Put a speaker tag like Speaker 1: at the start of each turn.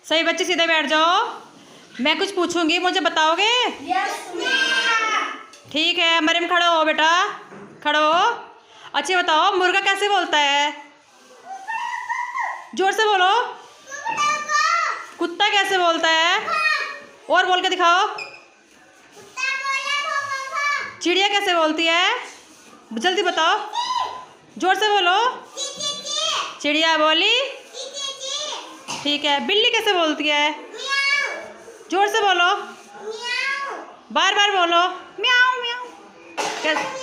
Speaker 1: सही बच्चे सीधे बैठ जाओ। मैं कुछ पूछूंगी, मुझे बताओगे? ठीक है, मरियम खड़ो हो बेटा, खड़ो हो। अच्छा बताओ, मुर्गा कैसे बोलता है? जोर से बोलो। कुत्ता कैसे बोलता है? और बोल के दिखाओ। चिड़िया कैसे बोलती है? जल्दी बताओ, जोर से बोलो। चिड़िया बोली। ठीक है, बिल्ली कैसे बोलती है? जोर से बोलो, बार बार बोलो। म्याऊं म्याऊं।